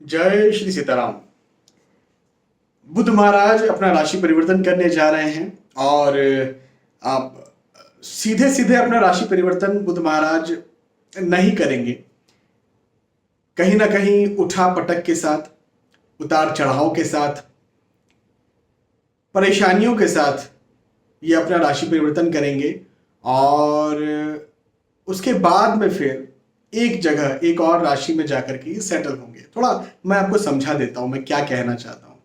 जय श्री सीताराम। बुध महाराज अपना राशि परिवर्तन करने जा रहे हैं और आप सीधे सीधे अपना राशि परिवर्तन बुध महाराज नहीं करेंगे। कहीं ना कहीं उठा पटक के साथ, उतार चढ़ाव के साथ, परेशानियों के साथ ये अपना राशि परिवर्तन करेंगे और उसके बाद में फिर एक जगह एक और राशि में जाकर के सेटल होंगे। थोड़ा मैं आपको समझा देता हूं मैं क्या कहना चाहता हूं।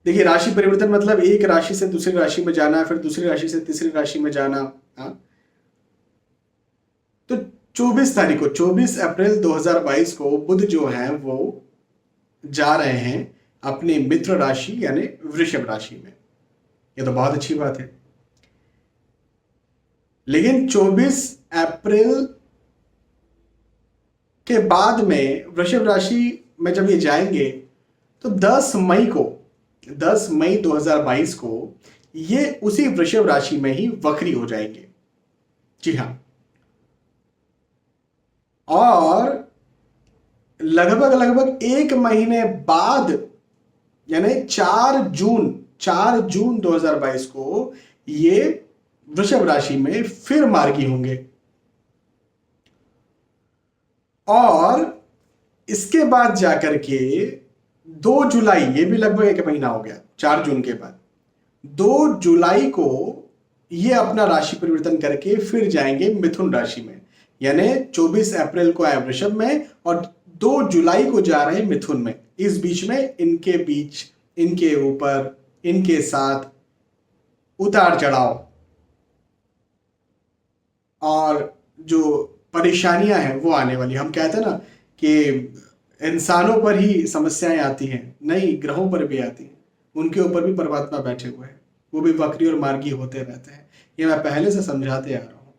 देखिए, राशि परिवर्तन मतलब एक राशि से दूसरी राशि में जाना, फिर दूसरी राशि से तीसरी राशि में जाना। हाँ, तो 24 तारीख को 24 अप्रैल 2022 को बुध जो है वो जा रहे हैं अपनी मित्र राशि यानी वृषभ राशि में। ये तो बहुत अच्छी बात है। लेकिन 24 अप्रैल के बाद में वृषभ राशि में जब ये जाएंगे तो 10 मई 2022 को ये उसी वृषभ राशि में ही वक्री हो जाएंगे। जी हाँ, और लगभग एक महीने बाद यानी 4 जून 2022 को ये वृषभ राशि में फिर मार्गी होंगे और इसके बाद जाकर के 2 जुलाई, ये भी लगभग एक महीना हो गया, 4 जून के बाद 2 जुलाई को ये अपना राशि परिवर्तन करके फिर जाएंगे मिथुन राशि में। यानी 24 अप्रैल को आए वृषभ में और 2 जुलाई को जा रहे हैं मिथुन में। इस बीच में इनके ऊपर इनके साथ उतार चढ़ाव और जो परेशानियां हैं वो आने वाली। हम कहते हैं ना कि इंसानों पर ही समस्याएं आती हैं, नहीं ग्रहों पर भी आती हैं। उनके ऊपर भी परमात्मा बैठे हुए हैं, वो भी वक्री और मार्गी होते रहते हैं। ये मैं पहले से समझाते आ रहा हूं।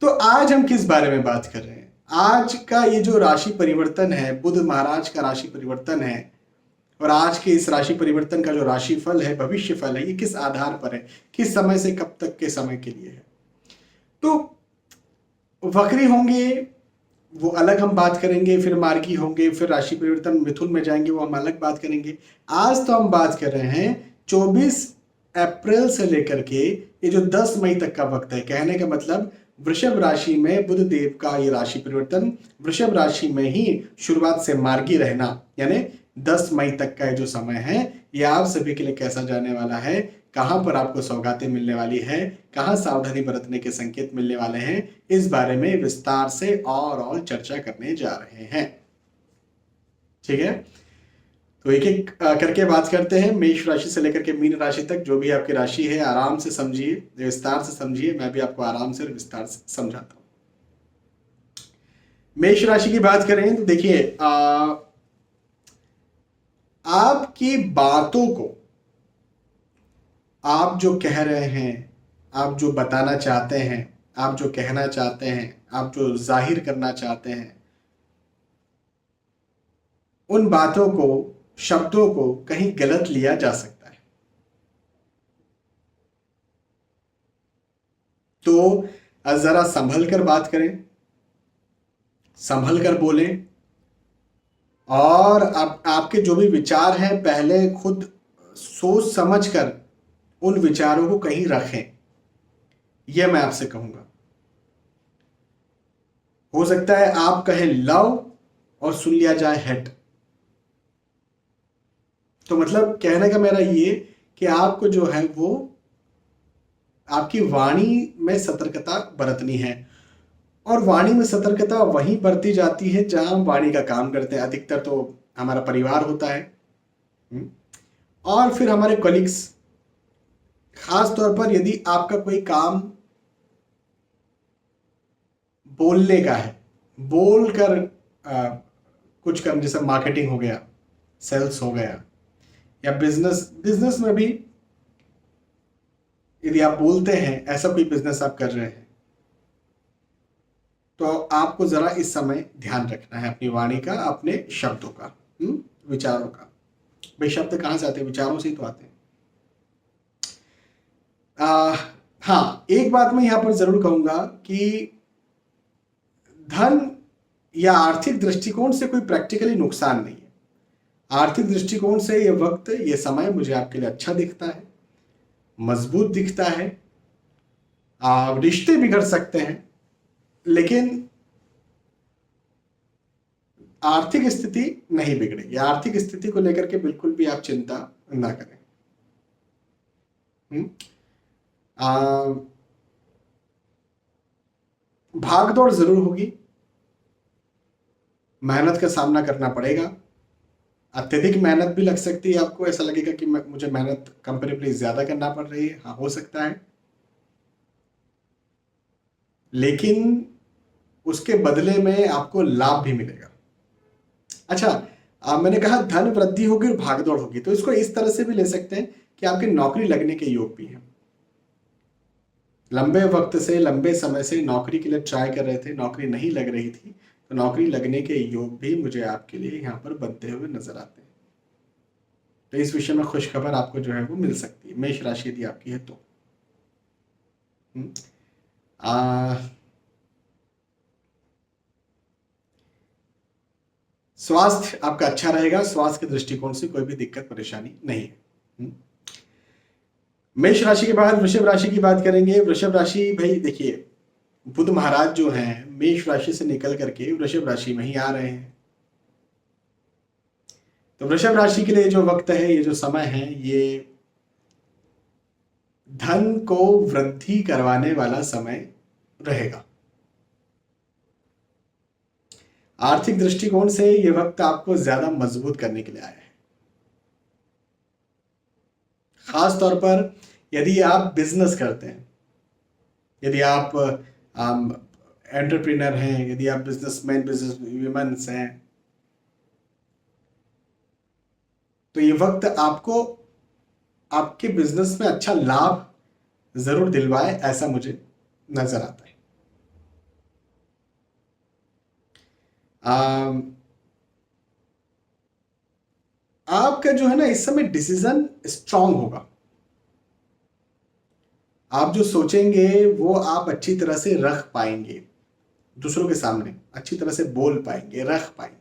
तो आज हम किस बारे में बात कर रहे हैं? आज का ये जो राशि परिवर्तन है, बुध महाराज का राशि परिवर्तन है, और आज के इस राशि परिवर्तन का जो राशिफल है, भविष्य फल है, ये किस आधार पर है, किस समय से कब तक के समय के लिए है। तो वक्री होंगे वो अलग हम बात करेंगे, फिर मार्गी होंगे, फिर राशि परिवर्तन मिथुन में जाएंगे, वो हम अलग बात करेंगे। आज तो हम बात कर रहे हैं 24 अप्रैल से लेकर के ये जो 10 मई तक का वक्त है। कहने का मतलब वृषभ राशि में बुध देव का ये राशि परिवर्तन, वृषभ राशि में ही शुरुआत से मार्गी रहना, यानी 10 मई तक का जो समय है ये आप सभी के लिए कैसा जाने वाला है, कहां पर आपको सौगातें मिलने वाली है, कहां सावधानी बरतने के संकेत मिलने वाले हैं, इस बारे में विस्तार से और चर्चा करने जा रहे हैं। ठीक है, तो एक एक करके बात करते हैं। मेष राशि से लेकर के मीन राशि तक जो भी आपकी राशि है आराम से समझिए, विस्तार से समझिए। मैं भी आपको आराम से और विस्तार से समझाता हूं। मेष राशि की बात करें तो देखिए, आपकी बातों को, आप जो कह रहे हैं, आप जो बताना चाहते हैं, आप जो कहना चाहते हैं, आप जो जाहिर करना चाहते हैं, उन बातों को, शब्दों को कहीं गलत लिया जा सकता है। तो जरा संभल कर बात करें, संभल कर बोलें, और आपके जो भी विचार हैं पहले खुद सोच समझ कर उन विचारों को कहीं रखें। यह मैं आपसे कहूंगा। हो सकता है आप कहें लव और सुन लिया जाए हेट। तो मतलब कहने का मेरा ये कि आपको जो है वो आपकी वाणी में सतर्कता बरतनी है, और वाणी में सतर्कता वहीं बरती जाती है जहां हम वाणी का काम करते हैं। अधिकतर तो हमारा परिवार होता है, और फिर हमारे कलीग्स। खास तौर पर यदि आपका कोई काम बोलने का है, बोलकर कुछ करने, जैसे मार्केटिंग हो गया, सेल्स हो गया, या बिजनेस में भी यदि आप बोलते हैं, ऐसा कोई बिजनेस आप कर रहे हैं, तो आपको जरा इस समय ध्यान रखना है अपनी वाणी का, अपने शब्दों का, विचारों का। भाई शब्द कहां से आते हैं? विचारों से ही तो आते हैं। हाँ, एक बात मैं यहां पर जरूर कहूंगा कि धन या आर्थिक दृष्टिकोण से कोई प्रैक्टिकली नुकसान नहीं है। आर्थिक दृष्टिकोण से ये वक्त, ये समय मुझे आपके लिए अच्छा दिखता है, मजबूत दिखता है। रिश्ते बिगड़ सकते हैं, लेकिन आर्थिक स्थिति नहीं बिगड़ेगी। आर्थिक स्थिति को लेकर के बिल्कुल भी आप चिंता ना करें। भाग दौड़ जरूर होगी, मेहनत का सामना करना पड़ेगा, अत्यधिक मेहनत भी लग सकती है। आपको ऐसा लगेगा कि मुझे मेहनत कंपेरेबली ज्यादा करना पड़ रही है, हाँ हो सकता है, लेकिन उसके बदले में आपको लाभ भी मिलेगा। अच्छा, मैंने कहा धन वृद्धि होगी और भागदौड़ होगी, तो इसको इस तरह से भी ले सकते हैं कि आपकी नौकरी लगने के योग भी हैं। लंबे वक्त से, लंबे समय से नौकरी के लिए ट्राई कर रहे थे, नौकरी नहीं लग रही थी, तो नौकरी लगने के योग भी मुझे आपके लिए यहाँ पर बनते हुए नजर आते हैं। तो इस विषय में खुशखबर आपको जो है वो मिल सकती है, मेष राशि यदि आपकी है तो। स्वास्थ्य आपका अच्छा रहेगा, स्वास्थ्य के दृष्टिकोण से कोई भी दिक्कत परेशानी नहीं है। मेष राशि के बाद वृषभ राशि की बात करेंगे। वृषभ राशि, भाई देखिए, बुध महाराज जो हैं मेष राशि से निकल करके वृषभ राशि में ही आ रहे हैं। तो वृषभ राशि के लिए जो वक्त है, ये जो समय है, ये धन को वृद्धि करवाने वाला समय रहेगा। आर्थिक दृष्टिकोण से ये वक्त आपको ज्यादा मजबूत करने के लिए आया है। खास तौर पर यदि आप बिजनेस करते हैं, यदि आप एंटरप्रेन्योर हैं, यदि आप बिजनेसमैन, बिजनेस वुमेन्स हैं, तो ये वक्त आपको आपके बिजनेस में अच्छा लाभ जरूर दिलवाए, ऐसा मुझे नजर आता है। आपका जो है ना इस समय डिसीजन स्ट्रांग होगा। आप जो सोचेंगे वो आप अच्छी तरह से रख पाएंगे, दूसरों के सामने अच्छी तरह से बोल पाएंगे, रख पाएंगे।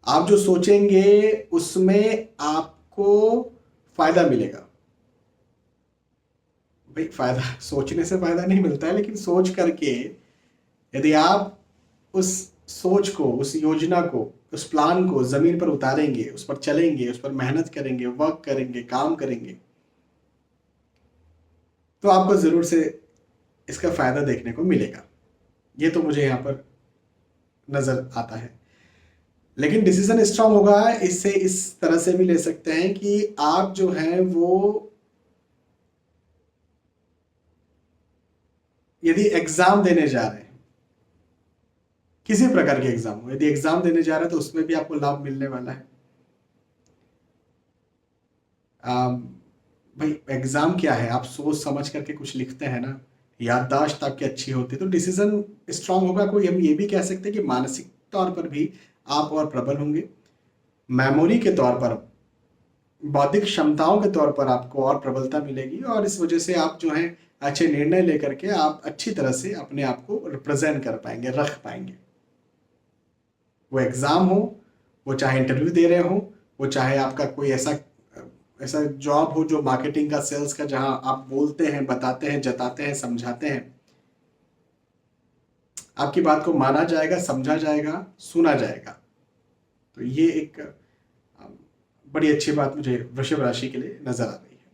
आप जो सोचेंगे उसमें आपको फायदा मिलेगा। भाई फायदा सोचने से फायदा नहीं मिलता है, लेकिन सोच करके यदि आप उस सोच को, उस योजना को, उस प्लान को जमीन पर उतारेंगे, उस पर चलेंगे, उस पर मेहनत करेंगे, वर्क करेंगे, काम करेंगे, तो आपको जरूर से इसका फायदा देखने को मिलेगा। ये तो मुझे यहाँ पर नजर आता है। लेकिन डिसीजन स्ट्रांग होगा, इससे इस तरह से भी ले सकते हैं कि आप जो हैं वो यदि एग्जाम देने जा रहे हैं, किसी प्रकार के एग्जाम हो, यदि एग्जाम देने जा रहे हैं तो उसमें भी आपको लाभ मिलने वाला है। भाई एग्जाम क्या है, आप सोच समझ करके कुछ लिखते हैं ना, याददाश्त आपकी अच्छी होती है, तो डिसीजन स्ट्रांग होगा। कोई हम ये भी कह सकते हैं कि मानसिक तौर पर भी आप और प्रबल होंगे, मेमोरी के तौर पर, बौद्धिक क्षमताओं के तौर पर आपको और प्रबलता मिलेगी, और इस वजह से आप जो है अच्छे निर्णय लेकर के आप अच्छी तरह से अपने आप को रिप्रेजेंट कर पाएंगे, रख पाएंगे। वो एग्जाम हो, वो चाहे इंटरव्यू दे रहे हो, वो चाहे आपका कोई ऐसा जॉब हो जो मार्केटिंग का, सेल्स का, जहां आप बोलते हैं, बताते हैं, जताते हैं, समझाते हैं, आपकी बात को माना जाएगा, समझा जाएगा, सुना जाएगा। तो ये एक बड़ी अच्छी बात मुझे वृषभ राशि के लिए नजर आ रही है।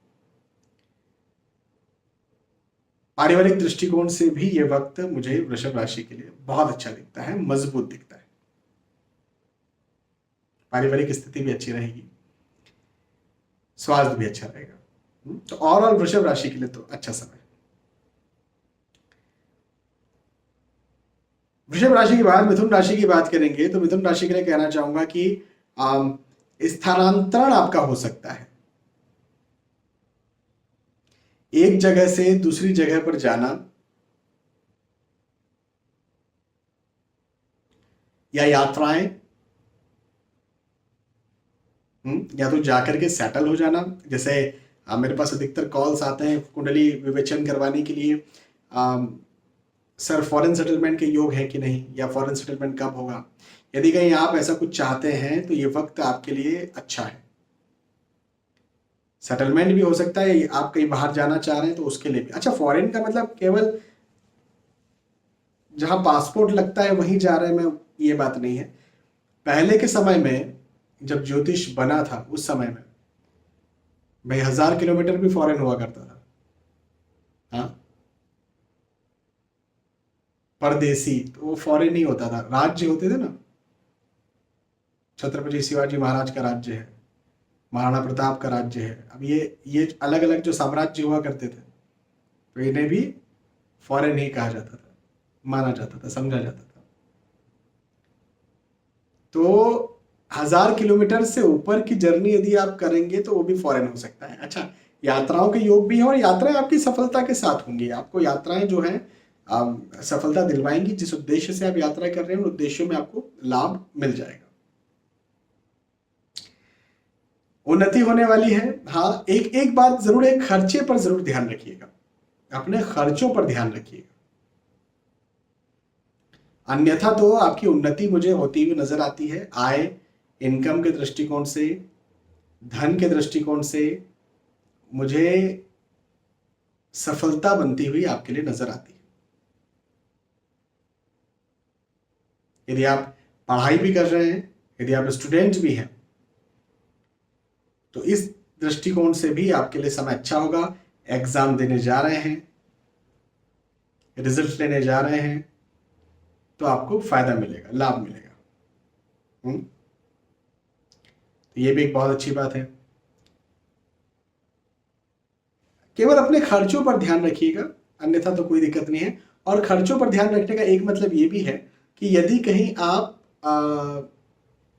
पारिवारिक दृष्टिकोण से भी ये वक्त मुझे वृषभ राशि के लिए बहुत अच्छा दिखता है, मजबूत दिखता है। पारिवारिक स्थिति भी अच्छी रहेगी, स्वास्थ्य भी अच्छा रहेगा। तो ओवरऑल वृषभ राशि के लिए तो अच्छा समय। वृषभ राशि के बाद मिथुन राशि की बात करेंगे, तो मिथुन राशि के लिए कहना चाहूंगा कि स्थानांतरण आपका हो सकता है। एक जगह से दूसरी जगह पर जाना, या यात्राएं, या तो जाकर के सेटल हो जाना। जैसे मेरे पास अधिकतर कॉल्स आते हैं कुंडली विवेचन करवाने के लिए। सर फॉरेन सेटलमेंट के योग है कि नहीं, या फॉरेन सेटलमेंट कब होगा। यदि कहीं आप ऐसा कुछ चाहते हैं तो ये वक्त आपके लिए अच्छा है। सेटलमेंट भी हो सकता है, आप कहीं बाहर जाना चाह रहे हैं तो उसके लिए भी अच्छा। फॉरेन का मतलब केवल जहां पासपोर्ट लगता है वहीं जा रहे हैं, मैं ये बात नहीं है। पहले के समय में जब ज्योतिष बना था उस समय में भाई 1000 किलोमीटर भी फॉरेन हुआ करता था। हाँ, परदेसी तो वो फॉरेन ही होता था, राज्य होते थे ना। छत्रपति शिवाजी महाराज का राज्य है, महाराणा प्रताप का राज्य है। अब ये अलग अलग जो साम्राज्य हुआ करते थे तो इन्हें भी फॉरेन ही कहा जाता था, माना जाता था, समझा जाता था। तो 1000 किलोमीटर से ऊपर की जर्नी यदि आप करेंगे तो वो भी फॉरेन हो सकता है। अच्छा, यात्राओं के योग भी हैं और यात्राएं आपकी सफलता के साथ होंगी। आपको यात्राएं जो हैं सफलता दिलवाएंगी। जिस उद्देश्य से आप यात्रा कर रहे हैं उन उद्देश्यों में आपको लाभ मिल जाएगा, उन्नति होने वाली है। हाँ, एक एक बात जरूर है, खर्चे पर जरूर ध्यान रखिएगा, अपने खर्चों पर ध्यान रखिएगा। अन्यथा तो आपकी उन्नति मुझे होती हुई नजर आती है। आय, इनकम के दृष्टिकोण से, धन के दृष्टिकोण से मुझे सफलता बनती हुई आपके लिए नजर आती है। यदि आप पढ़ाई भी कर रहे हैं, यदि आप स्टूडेंट भी हैं, तो इस दृष्टिकोण से भी आपके लिए समय अच्छा होगा। एग्जाम देने जा रहे हैं, रिजल्ट लेने जा रहे हैं, तो आपको फायदा मिलेगा, लाभ मिलेगा। तो ये भी एक बहुत अच्छी बात है। केवल अपने खर्चों पर ध्यान रखिएगा, अन्यथा तो कोई दिक्कत नहीं है। और खर्चों पर ध्यान रखने का एक मतलब ये भी है कि यदि कहीं आप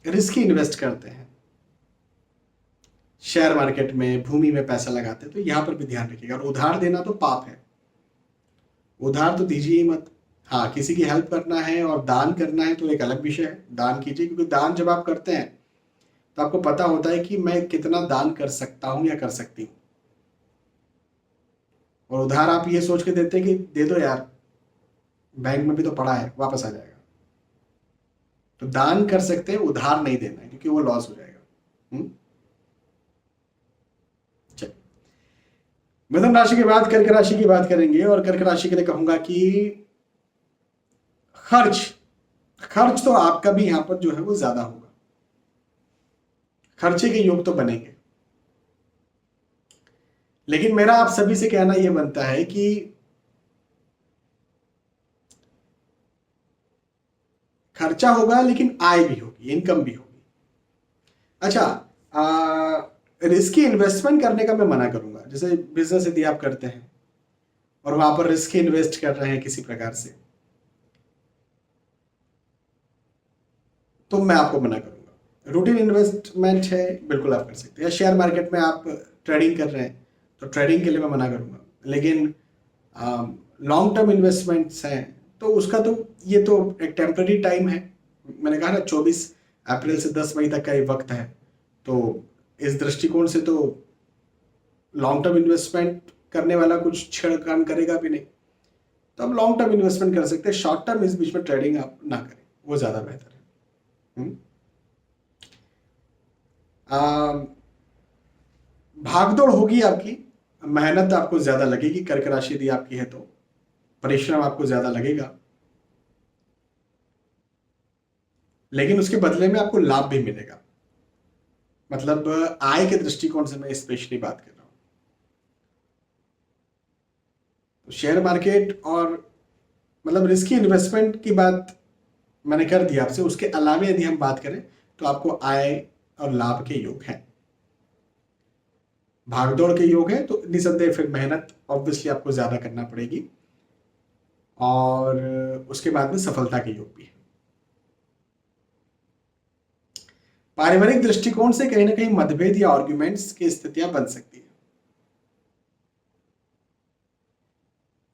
रिस्क इन्वेस्ट करते हैं, शेयर मार्केट में, भूमि में पैसा लगाते हैं, तो यहां पर भी ध्यान रखिएगा। और उधार देना तो पाप है, उधार तो दीजिए ही मत। हाँ, किसी की हेल्प करना है और दान करना है तो एक अलग विषय है, दान कीजिए। क्योंकि दान जब आप करते हैं तो आपको पता होता है कि मैं कितना दान कर सकता हूं या कर सकती हूँ। और उधार आप ये सोच के देते हैं कि दे दो यार, बैंक में भी तो पड़ा है, वापस आ जाएगा। तो दान कर सकते हैं, उधार नहीं देना है क्योंकि वो लॉस हो जाएगा। चलिए, मिथुन राशि के बाद कर्क राशि की बात करेंगे। और कर्क राशि के लिए कहूंगा कि खर्च खर्च तो आपका भी यहां पर जो है वो ज्यादा होगा, खर्चे के योग तो बनेंगे। लेकिन मेरा आप सभी से कहना यह बनता है कि खर्चा होगा लेकिन आय भी होगी, इनकम भी होगी। अच्छा, रिस्की इन्वेस्टमेंट करने का मैं मना करूंगा। जैसे बिजनेस यदि आप करते हैं और वहां पर रिस्क इन्वेस्ट कर रहे हैं किसी प्रकार से, तो मैं आपको मना करूंगा। रूटीन इन्वेस्टमेंट है, बिल्कुल आप कर सकते हैं। या शेयर मार्केट में आप ट्रेडिंग कर रहे हैं तो ट्रेडिंग के लिए मैं मना करूंगा। लेकिन लॉन्ग टर्म इन्वेस्टमेंट्स हैं तो उसका तो ये तो एक टेम्पररी टाइम है। मैंने कहा ना 24 अप्रैल से 10 मई तक का ये वक्त है। तो इस दृष्टिकोण से तो लॉन्ग टर्म इन्वेस्टमेंट करने वाला कुछ छेड़खानी करेगा भी नहीं। तो आप लॉन्ग टर्म इन्वेस्टमेंट कर सकते हैं, शॉर्ट टर्म इस बीच में ट्रेडिंग आप ना करें, वो ज़्यादा बेहतर है। हम्म। भागदौड़ होगी आपकी, मेहनत आपको ज़्यादा लगेगी। कर्क राशि यदि आपकी है तो परिश्रम आपको ज़्यादा लगेगा, लेकिन उसके बदले में आपको लाभ भी मिलेगा। मतलब आय के दृष्टिकोण से मैं स्पेशली बात कर रहा हूं। तो शेयर मार्केट और मतलब रिस्की इन्वेस्टमेंट की बात मैंने कर दी आपसे। उसके अलावा यदि हम बात करें तो आपको आय और लाभ के योग हैं, भागदौड़ के योग है। तो निसंदेह फिर मेहनत ऑब्वियसली आपको ज्यादा करना पड़ेगी। और उसके बाद में सफलता के योग भी है। पारिवारिक दृष्टिकोण से कहीं ना कहीं मतभेद या आर्ग्यूमेंट्स की स्थितियां बन सकती है,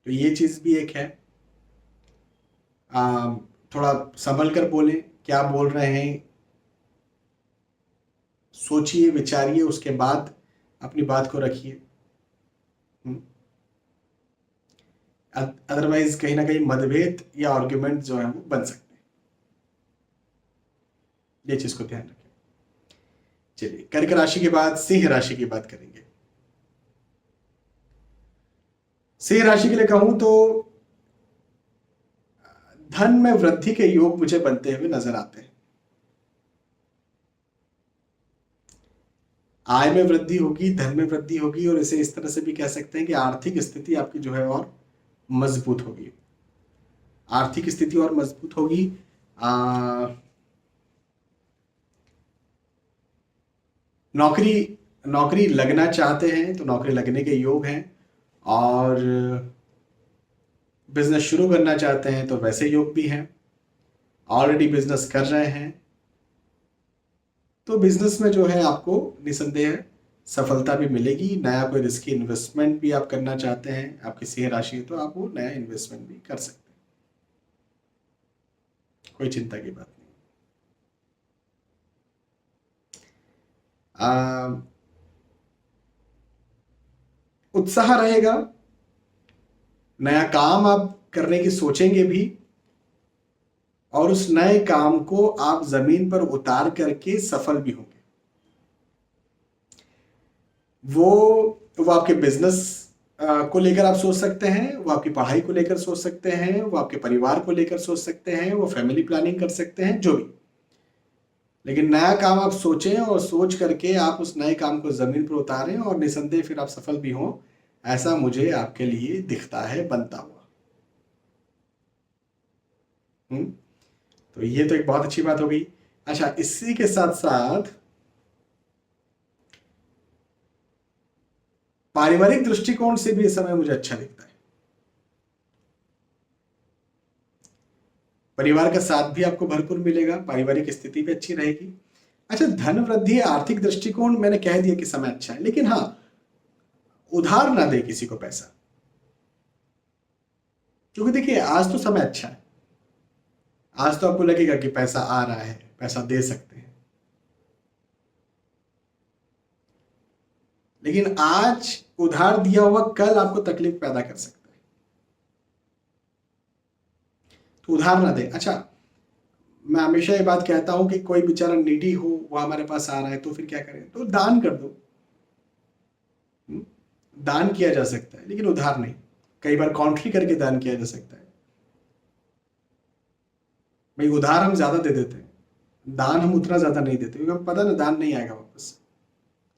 तो ये चीज भी एक है। थोड़ा संभल कर बोलें, क्या बोल रहे हैं सोचिए, विचारिए, उसके बाद अपनी बात को रखिए। हम्म। अदरवाइज कहीं ना कहीं मतभेद या आर्ग्यूमेंट जो है वो बन सकते हैं। ये चीज को ध्यान रखें। चलिए, कर्क राशि के बाद सिंह राशि की बात करेंगे। सिंह राशि के लिए कहूं तो धन में वृद्धि के योग मुझे बनते हुए नजर आते हैं। आय में वृद्धि होगी, धन में वृद्धि होगी, और इसे इस तरह से भी कह सकते हैं कि आर्थिक स्थिति आपकी जो है और मजबूत होगी। आर्थिक स्थिति और मजबूत होगी। नौकरी नौकरी लगना चाहते हैं तो नौकरी लगने के योग हैं, और बिजनेस शुरू करना चाहते हैं तो वैसे योग भी हैं। ऑलरेडी बिजनेस कर रहे हैं तो बिजनेस में जो है आपको निसंदेह सफलता भी मिलेगी। नया कोई रिस्की इन्वेस्टमेंट भी आप करना चाहते हैं, आपकी सिंह राशि है तो आप वो नया इन्वेस्टमेंट भी कर सकते हैं, कोई चिंता की बात नहीं। उत्साह रहेगा, नया काम आप करने की सोचेंगे भी, और उस नए काम को आप जमीन पर उतार करके सफल भी होंगे। वो आपके बिजनेस को लेकर आप सोच सकते हैं, वो आपकी पढ़ाई को लेकर सोच सकते हैं, वो आपके परिवार को लेकर सोच सकते हैं, वो फैमिली प्लानिंग कर सकते हैं, जो भी। लेकिन नया काम आप सोचें और सोच करके आप उस नए काम को जमीन पर उतारें और निसंदेह फिर आप सफल भी हों, ऐसा मुझे आपके लिए दिखता है बनता हुआ। तो ये तो एक बहुत अच्छी बात हो गई। अच्छा, इसी के साथ साथ पारिवारिक दृष्टिकोण से भी इस समय मुझे अच्छा दिखता है। परिवार का साथ भी आपको भरपूर मिलेगा, पारिवारिक स्थिति भी अच्छी रहेगी। अच्छा, धन वृद्धि, आर्थिक दृष्टिकोण मैंने कह दिया कि समय अच्छा है, लेकिन हाँ, उधार ना दे किसी को पैसा, क्योंकि देखिए आज तो समय अच्छा है। आज तो आपको लगेगा कि पैसा आ रहा है, पैसा दे सकते हैं, लेकिन आज उधार दिया हुआ कल आपको तकलीफ पैदा कर सकता है, तो उधार ना दे। अच्छा, मैं हमेशा ये बात कहता हूं कि कोई बेचारा नीडी हो, वो हमारे पास आ रहा है, तो फिर क्या करें? तो दान कर दो। दान किया जा सकता है, लेकिन उधार नहीं। कई बार कॉन्ट्री करके दान किया जा सकता है। भाई, उधार हम ज्यादा दे देते हैं, दान हम उतना ज्यादा नहीं देते, क्योंकि हमें पता ना दान नहीं आएगा वापस।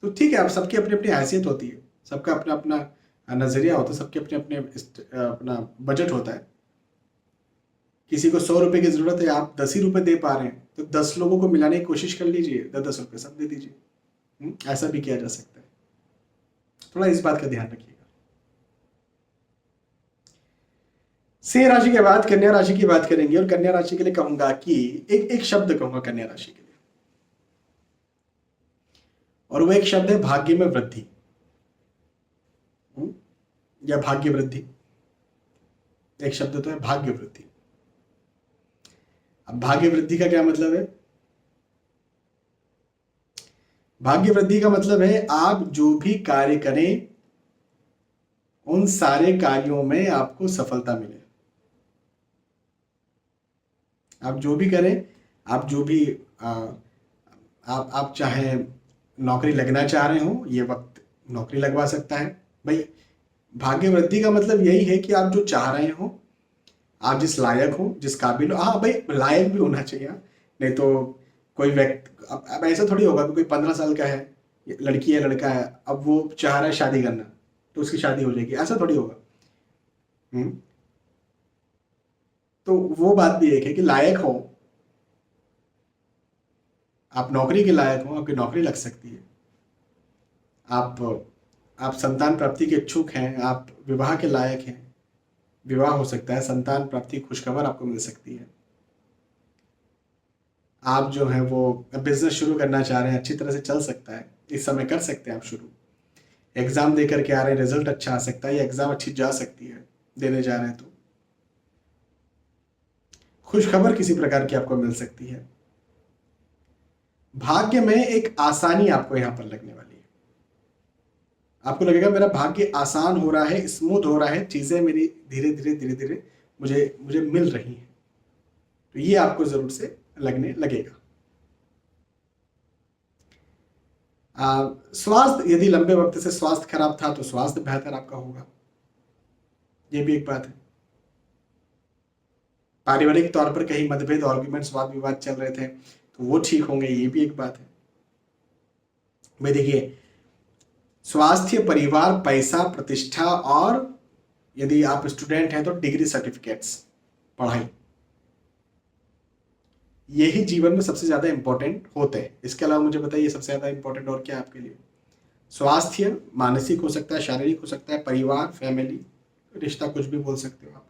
तो ठीक है, अब सबकी अपनी अपनी हैसियत होती है, सबका अपना अपना नजरिया होता है, सबके अपने अपने अपना बजट होता है। किसी को 100 रुपए की जरूरत है, आप 10 ही रुपए दे पा रहे हैं, तो 10 लोगों को मिलाने की कोशिश कर लीजिए, 10-10 रुपए सब दे दीजिए। ऐसा भी किया जा सकता है। थोड़ा इस बात का ध्यान रखिएगा। सिंह राशि के बाद कन्या राशि की बात करेंगे, और कन्या राशि के लिए कहूंगा कि एक शब्द कहूंगा कन्या राशि के लिए, और वो एक शब्द है भाग्य में वृद्धि, या भाग्य वृद्धि। एक शब्द तो है भाग्य वृद्धि। अब भाग्य वृद्धि का क्या मतलब है? भाग्य वृद्धि का मतलब है आप जो भी कार्य करें, उन सारे कार्यों में आपको सफलता मिले। आप जो भी करें, आप जो भी आप चाहे नौकरी लगना चाह रहे हो, ये वक्त नौकरी लगवा सकता है। भाई, भाग्य वृद्धि का मतलब यही है कि आप जो चाह रहे हो, आप जिस लायक हो, जिस काबिल हो, हाँ भाई, लायक भी होना चाहिए। नहीं तो कोई व्यक्ति, अब ऐसा थोड़ी होगा कि कोई 15 साल का है, लड़की है लड़का है, अब वो चाह रहा है शादी करना, तो उसकी शादी हो जाएगी, ऐसा थोड़ी होगा। तो वो बात भी एक है कि लायक हो, आप नौकरी के लायक हो, आपकी नौकरी लग सकती है। आप संतान प्राप्ति के इच्छुक हैं, आप विवाह के लायक हैं, विवाह हो सकता है, संतान प्राप्ति खुशखबर आपको मिल सकती है। आप जो है वो बिजनेस शुरू करना चाह रहे हैं, अच्छी तरह से चल सकता है, इस समय कर सकते हैं आप शुरू। एग्जाम दे करके आ रहे हैं, रिजल्ट अच्छा आ सकता है, या एग्जाम अच्छी जा सकती है, देने जा रहे हैं तो खुशखबर किसी प्रकार की आपको मिल सकती है। भाग्य में एक आसानी आपको यहां पर लगने वाली है। आपको लगेगा मेरा भाग्य आसान हो रहा है, स्मूथ हो रहा है, चीजें मेरी धीरे धीरे धीरे धीरे मुझे मुझे मिल रही हैं। तो ये आपको जरूर से लगने लगेगा। स्वास्थ्य, यदि लंबे वक्त से स्वास्थ्य खराब था तो स्वास्थ्य बेहतर आपका होगा, ये भी एक बात है। पारिवारिक तौर पर कहीं मतभेद, आर्ग्यूमेंट्स, वाद विवाद चल रहे थे तो वो ठीक होंगे, ये भी एक बात है। भाई देखिए, स्वास्थ्य, परिवार, पैसा, प्रतिष्ठा, और यदि आप स्टूडेंट हैं तो डिग्री सर्टिफिकेट्स, पढ़ाई, यही जीवन में सबसे ज्यादा इंपॉर्टेंट होते हैं। इसके अलावा मुझे बताइए सबसे ज्यादा इंपॉर्टेंट और क्या है आपके लिए? स्वास्थ्य मानसिक हो सकता है, शारीरिक हो सकता है, परिवार, फैमिली, रिश्ता, कुछ भी बोल सकते हो आप।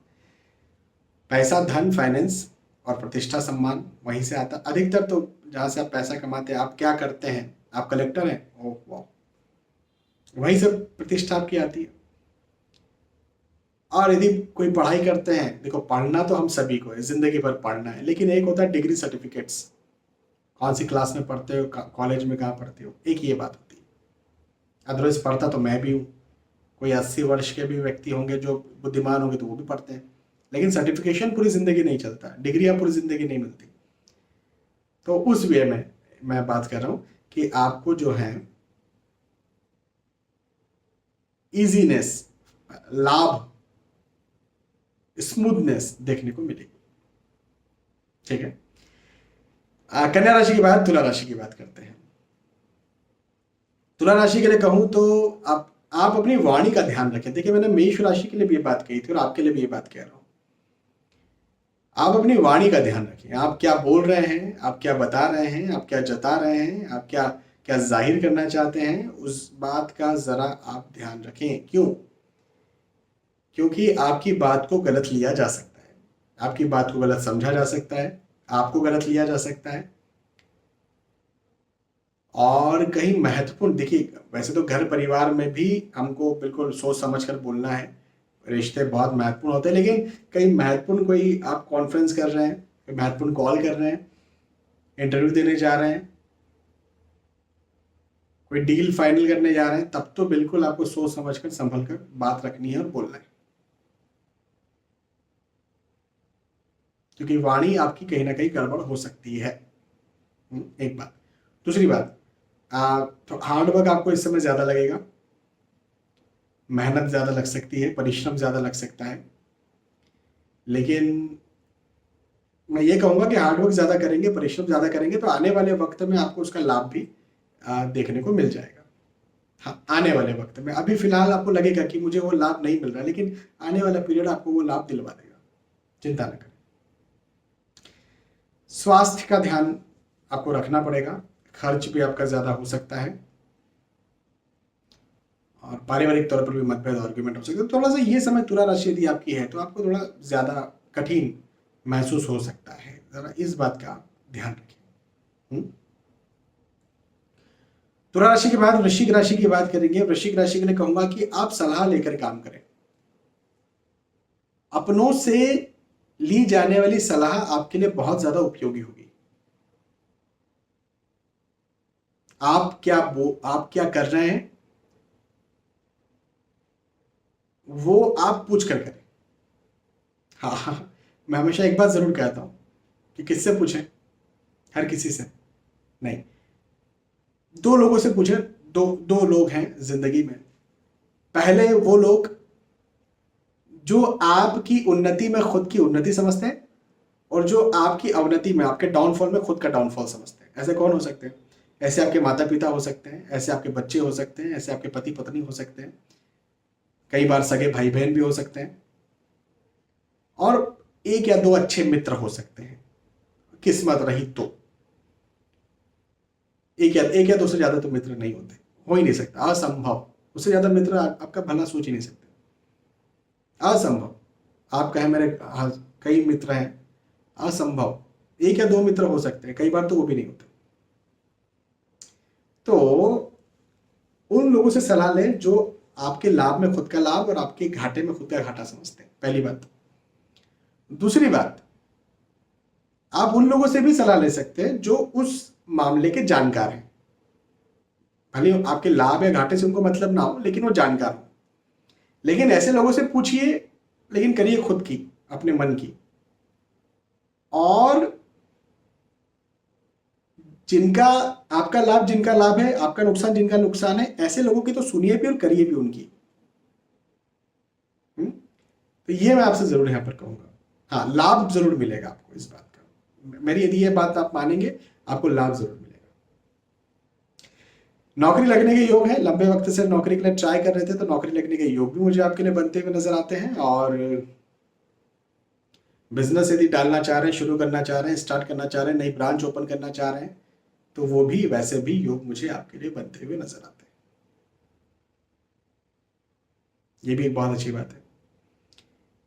पैसा, धन, फाइनेंस, और प्रतिष्ठा, सम्मान वहीं से आता है अधिकतर। तो जहां से आप पैसा कमाते हैं, आप क्या करते हैं, आप कलेक्टर हैं, ओह वाह, वहीं से प्रतिष्ठा आपकी आती है। और यदि कोई पढ़ाई करते हैं, देखो पढ़ना तो हम सभी को है, जिंदगी भर पढ़ना है, लेकिन एक होता है डिग्री सर्टिफिकेट्स, कौन सी क्लास में पढ़ते हो, कॉलेज में कहाँ पढ़ते हो, एक ये बात होती है। अदरवाइज पढ़ता तो मैं भी हूँ, कोई 80 वर्ष के भी व्यक्ति होंगे जो बुद्धिमान होंगे तो वो भी पढ़ते हैं, लेकिन सर्टिफिकेशन पूरी जिंदगी नहीं चलता, डिग्रियां पूरी जिंदगी नहीं मिलती। तो उस वे में मैं बात कर रहा हूं कि आपको जो है इजीनेस, लाभ, स्मूथनेस देखने को मिलेगी। ठीक है, कन्या राशि के बाद तुला राशि की बात करते हैं। तुला राशि के लिए कहूं तो आप अपनी वाणी का ध्यान रखें। देखिए, मैंने मेष राशि के लिए भी ये बात कही थी और आपके लिए भी ये बात कह रहा हूं। आप अपनी वाणी का ध्यान रखें, आप क्या बोल रहे हैं, आप क्या बता रहे हैं, आप क्या जता रहे हैं, आप क्या क्या जाहिर करना चाहते हैं, उस बात का जरा आप ध्यान रखें। क्यों? क्योंकि आपकी बात को गलत लिया जा सकता है, आपकी बात को गलत समझा जा सकता है, आपको गलत लिया जा सकता है। और कहीं महत्वपूर्ण, देखिए वैसे तो घर परिवार में भी हमको बिल्कुल सोच समझ कर बोलना है, रिश्ते बहुत महत्वपूर्ण होते हैं, लेकिन कहीं महत्वपूर्ण, कोई आप कॉन्फ्रेंस कर रहे हैं, कोई महत्वपूर्ण कॉल कर रहे हैं, इंटरव्यू देने जा रहे हैं, कोई डील फाइनल करने जा रहे हैं, तब तो बिल्कुल आपको सोच समझ कर, संभल कर बात रखनी है और बोलना है, क्योंकि वाणी आपकी कहीं ना कहीं गड़बड़ हो सकती है। एक बात। दूसरी बात, तो हार्डवर्क आपको इस समय ज्यादा लगेगा, मेहनत ज्यादा लग सकती है, परिश्रम ज्यादा लग सकता है, लेकिन मैं ये कहूंगा कि हार्डवर्क ज्यादा करेंगे, परिश्रम ज्यादा करेंगे तो आने वाले वक्त में आपको उसका लाभ भी देखने को मिल जाएगा। हाँ, आने वाले वक्त में, अभी फिलहाल आपको लगेगा कि मुझे वो लाभ नहीं मिल रहा, लेकिन आने वाला पीरियड आपको वो लाभ दिलवा देगा, चिंता न करें। स्वास्थ्य का ध्यान आपको रखना पड़ेगा, खर्च भी आपका ज्यादा हो सकता है, और पारिवारिक तौर पर भी मतभेद, आर्ग्यूमेंट हो सकते हैं। थोड़ा सा ये समय तुला राशि यदि आपकी है तो आपको थोड़ा ज्यादा कठिन महसूस हो सकता है, जरा इस बात का ध्यान रखें। तुला राशि के बाद वृश्चिक राशि की बात करेंगे। वृश्चिक राशि के लिए कहूंगा कि आप सलाह लेकर काम करें, अपनों से ली जाने वाली सलाह आपके लिए बहुत ज्यादा उपयोगी होगी। आप क्या कर रहे हैं वो आप पूछ कर करें। हाँ, मैं हमेशा एक बात जरूर कहता हूं कि किससे पूछें, हर किसी से नहीं, दो लोगों से पूछें। दो दो लोग हैं जिंदगी में, पहले वो लोग जो आपकी उन्नति में खुद की उन्नति समझते हैं, और जो आपकी अवनति में, आपके डाउनफॉल में खुद का डाउनफॉल समझते हैं। ऐसे कौन हो सकते हैं? ऐसे आपके माता पिता हो सकते हैं, ऐसे आपके बच्चे हो सकते हैं, ऐसे आपके पति पत्नी हो सकते हैं, कई बार सगे भाई बहन भी हो सकते हैं, और एक या दो अच्छे मित्र हो सकते हैं, किस्मत रही तो। एक या दो से ज्यादा तो मित्र नहीं होते, हो ही नहीं सकता, असंभव। उससे ज्यादा मित्र आपका भला सोच ही नहीं सकते, असंभव। आप कहें मेरे कई मित्र हैं, असंभव। एक या दो मित्र हो सकते हैं, कई बार तो वो भी नहीं होते। तो उन लोगों से सलाह लें जो आपके लाभ में खुद का लाभ और आपके घाटे में खुद का घाटा समझते हैं, पहली बात। दूसरी बात, आप उन लोगों से भी सलाह ले सकते हैं जो उस मामले के जानकार हैं। भले ही आपके लाभ या घाटे से उनको मतलब ना हो, लेकिन वो जानकार हो। लेकिन ऐसे लोगों से पूछिए, लेकिन करिए खुद की, अपने मन की। और जिनका आपका लाभ जिनका लाभ है, आपका नुकसान जिनका नुकसान है, ऐसे लोगों की तो सुनिए भी और करिए भी उनकी। तो ये मैं आपसे जरूर यहां पर कहूंगा। हाँ, लाभ जरूर मिलेगा आपको इस बात का, मेरी यदि ये बात आप मानेंगे, आपको लाभ जरूर मिलेगा। नौकरी लगने के योग है, लंबे वक्त से नौकरी के लिए ट्राई कर रहे थे, तो नौकरी लगने के योग भी मुझे आपके लिए बनते हुए नजर आते हैं। और बिजनेस यदि डालना चाह रहे हैं, शुरू करना चाह रहे हैं, स्टार्ट करना चाह रहे हैं, नई ब्रांच ओपन करना चाह रहे हैं, तो वो भी वैसे भी योग मुझे आपके लिए बनते हुए नजर आते हैं। ये भी एक बहुत अच्छी बात है,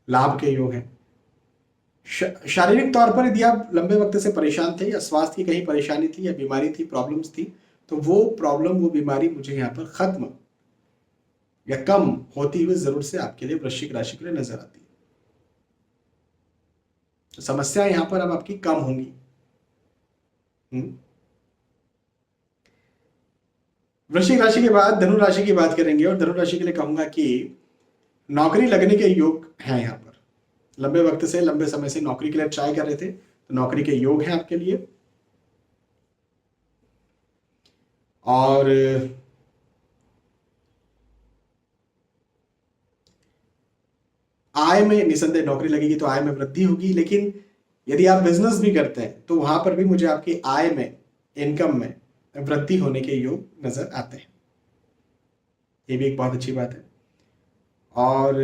लाभ के योग हैं। शारीरिक तौर पर यदि आप लंबे वक्त से परेशान थे, या स्वास्थ्य की कहीं परेशानी थी, या बीमारी थी, प्रॉब्लम्स थी, तो वो प्रॉब्लम, वो बीमारी मुझे यहाँ पर खत्म या कम होती हुई जरूर से आपके लिए वृश्चिक राशि के लिए नजर आती है। तो समस्याएं यहाँ पर अब आपकी कम होंगी। वृश्चिक राशि के बाद धनु राशि की बात करेंगे, और धनु राशि के लिए कहूंगा कि नौकरी लगने के योग हैं यहाँ पर। लंबे वक्त से, लंबे समय से नौकरी के लिए ट्राई कर रहे थे, तो नौकरी के योग हैं आपके लिए। और आय में निसंदेह नौकरी लगेगी तो आय में वृद्धि होगी, लेकिन यदि आप बिजनेस भी करते हैं तो वहां पर भी मुझे आपकी आय में, इनकम में वृद्धि होने के योग नजर आते हैं। ये भी एक बहुत अच्छी बात है। और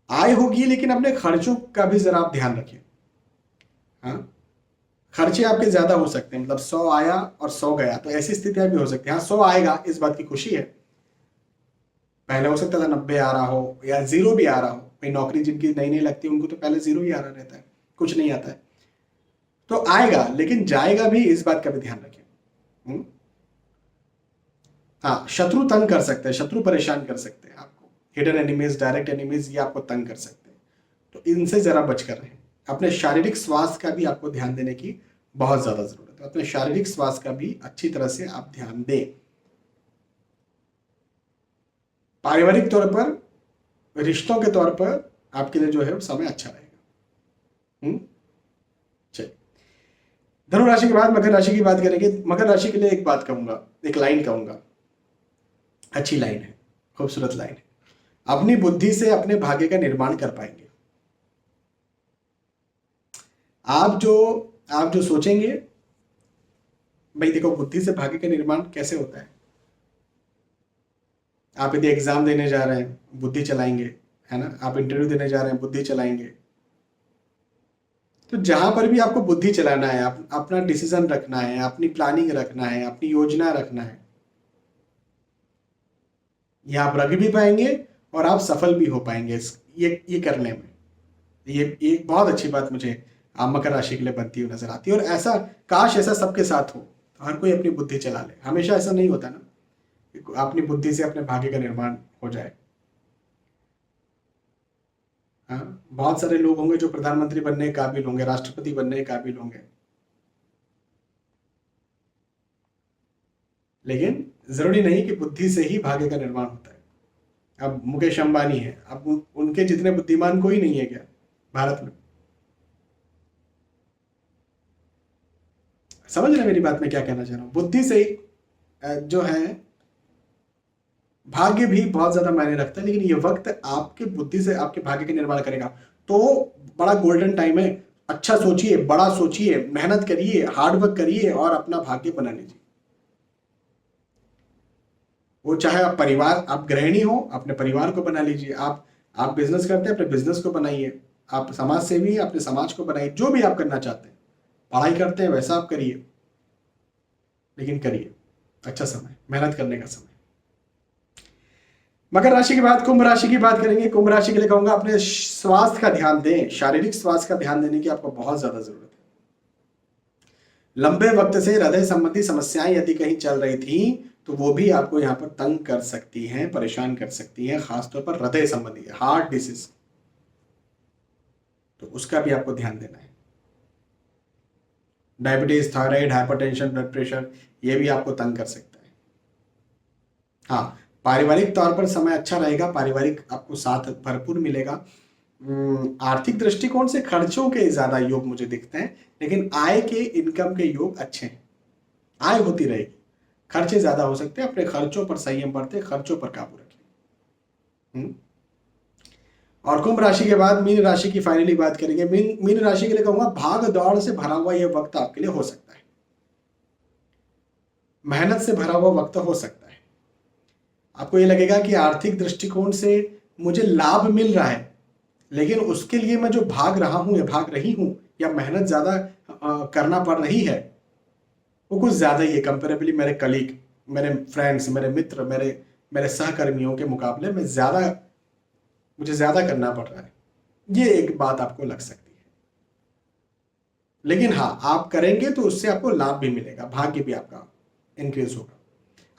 आय होगी, लेकिन अपने खर्चों का भी जरा आप ध्यान रखें। हाँ, खर्चे आपके ज्यादा हो सकते हैं, मतलब 100 आया और 100 गया, तो ऐसी स्थितियां भी हो सकती है। हाँ, 100 आएगा, इस बात की खुशी है। पहले हो सकता था 90 आ रहा हो, या जीरो भी आ रहा हो। भाई नौकरी जिनकी नई नई लगती है उनको तो पहले जीरो ही आ रहा रहता है, कुछ नहीं आता है। तो आएगा, लेकिन जाएगा भी, इस बात का भी ध्यान रखें। हाँ, शत्रु तंग कर सकते हैं, शत्रु परेशान कर सकते हैं आपको। हिडन एनिमीज, डायरेक्ट एनिमीज, ये आपको तंग कर सकते हैं, तो इनसे जरा बचकर रहें। अपने शारीरिक स्वास्थ्य का भी आपको ध्यान देने की बहुत ज्यादा जरूरत है। अपने शारीरिक स्वास्थ्य का भी अच्छी तरह से आप ध्यान दें। पारिवारिक तौर पर, रिश्तों के तौर पर आपके लिए जो है वो समय अच्छा रहेगा। चलिए, धनु राशि के बाद मकर राशि की बात करेंगे। मकर राशि के लिए एक बात कहूंगा, एक लाइन कहूंगा, अच्छी लाइन है, खूबसूरत लाइन है। अपनी बुद्धि से अपने भाग्य का निर्माण कर पाएंगे। आप जो सोचेंगे, भाई देखो, बुद्धि से भाग्य का निर्माण कैसे होता है। आप यदि एग्जाम देने जा रहे हैं, बुद्धि चलाएंगे, है ना। आप इंटरव्यू देने जा रहे हैं, बुद्धि चलाएंगे। तो जहां पर भी आपको बुद्धि चलाना है, अपना डिसीजन रखना है, अपनी प्लानिंग रखना है, अपनी योजना रखना है, ये आप रख भी पाएंगे और आप सफल भी हो पाएंगे ये करने में। ये एक बहुत अच्छी बात मुझे आप मकर राशि के लिए बनती हुई नजर आती है। और ऐसा, काश ऐसा सबके साथ हो, तो हर कोई अपनी बुद्धि चला ले। हमेशा ऐसा नहीं होता ना, अपनी बुद्धि से अपने भाग्य का निर्माण हो जाए। हाँ, बहुत सारे लोग होंगे जो प्रधानमंत्री बनने के काबिल होंगे, राष्ट्रपति बनने के काबिल होंगे, लेकिन जरूरी नहीं कि बुद्धि से ही भाग्य का निर्माण होता है। अब मुकेश अंबानी है, अब उनके जितने बुद्धिमान कोई नहीं है क्या भारत में। समझ रहे मेरी बात में क्या कहना चाह रहा हूँ। बुद्धि से ही जो है, भाग्य भी बहुत ज्यादा मायने रखता है, लेकिन ये वक्त आपके बुद्धि से आपके भाग्य का निर्माण करेगा। तो बड़ा गोल्डन टाइम है। अच्छा सोचिए, बड़ा सोचिए, मेहनत करिए, हार्ड वर्क करिए और अपना भाग्य बना लीजिए। वो चाहे आप परिवार, आप गृहिणी हो, अपने परिवार को बना लीजिए। आप बिजनेस करते हैं, अपने बिजनेस को बनाइए। आप समाज सेवी हैं, अपने समाज को बनाइए। जो भी आप करना चाहते हैं, पढ़ाई करते हैं वैसा आप करिए, लेकिन करिए। अच्छा समय, मेहनत करने का समय। मकर राशि के बाद कुंभ राशि की बात करेंगे। कुंभ राशि के लिए कहूंगा, अपने स्वास्थ्य का ध्यान दें। शारीरिक स्वास्थ्य का ध्यान देने की आपको बहुत ज्यादा जरूरत है। लंबे वक्त से हृदय संबंधी समस्याएं यदि कहीं चल रही थी, तो वो भी आपको यहाँ पर तंग कर सकती हैं, परेशान कर सकती हैं, खासतौर पर हृदय संबंधी, हार्ट डिसीज, तो उसका भी आपको ध्यान देना है। Diabetes, thyroid, hypertension, blood pressure, ये भी आपको तंग कर सकता है। हाँ, पारिवारिक तौर पर समय अच्छा रहेगा, पारिवारिक आपको साथ भरपूर मिलेगा। आर्थिक दृष्टिकोण से खर्चों के ज्यादा योग मुझे दिखते हैं, लेकिन आय के, इनकम के योग अच्छे हैं। आय होती रहेगी, खर्चे ज्यादा हो सकते हैं, अपने खर्चों पर संयम बरतें, खर्चों पर काबू रखें। और कुंभ राशि के बाद मीन राशि की फाइनली बात करेंगे। मीन राशि के लिए कहूंगा, भाग दौड़ से भरा हुआ यह वक्त आपके लिए हो सकता है, मेहनत से भरा हुआ वक्त हो सकता है। आपको ये लगेगा कि आर्थिक दृष्टिकोण से मुझे लाभ मिल रहा है, लेकिन उसके लिए मैं जो भाग रहा हूं या भाग रही हूं, या मेहनत ज्यादा करना पड़ रही है, वो कुछ ज्यादा ही है कंपेरेबली मेरे कलीग, मेरे फ्रेंड्स, मेरे मित्र, मेरे सहकर्मियों के मुकाबले में मुझे ज्यादा करना पड़ रहा है। ये एक बात आपको लग सकती है, लेकिन हाँ, आप करेंगे तो उससे आपको लाभ भी मिलेगा, भाग्य भी आपका इंक्रीज होगा।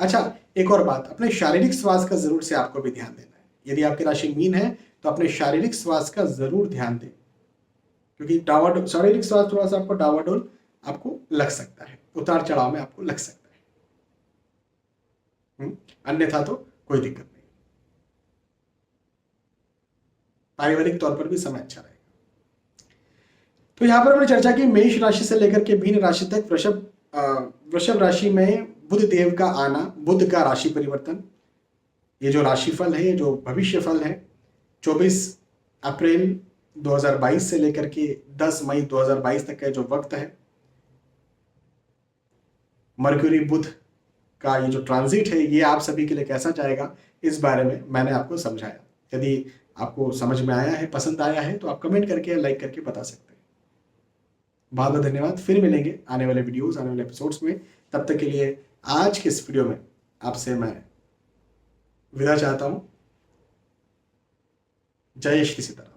अच्छा, एक और बात, अपने शारीरिक स्वास्थ्य का जरूर से आपको भी ध्यान देना है। यदि आपकी राशि मीन है तो अपने शारीरिक स्वास्थ्य का जरूर ध्यान दें, क्योंकि शारीरिक स्वास्थ्य थोड़ा सा आपको डावाडोल आपको लग सकता है, उतार चढ़ाव में आपको लग सकता है। अन्यथा तो कोई दिक्कत नहीं, पारिवारिक तौर पर भी समय अच्छा रहेगा। तो यहां पर हमने चर्चा की मेष राशि से लेकर के मीन राशि तक, वृषभ राशि में बुध देव का आना, बुध का राशि परिवर्तन, ये जो राशिफल है, ये जो भविष्य फल है, 24 अप्रैल 2022 से लेकर के 10 मई 2022 तक का जो वक्त है, मरक्यूरी बुध का ये जो ट्रांजिट है, ये आप सभी के लिए कैसा जाएगा, इस बारे में मैंने आपको समझाया। यदि आपको समझ में आया है, पसंद आया है, तो आप कमेंट करके, लाइक करके बता सकते हैं। बहुत बहुत धन्यवाद। फिर मिलेंगे आने वाले वीडियोस, आने वाले एपिसोड्स में। तब तक के लिए आज के इस वीडियो में आपसे मैं विदा चाहता हूं। जय श्री सीताराम।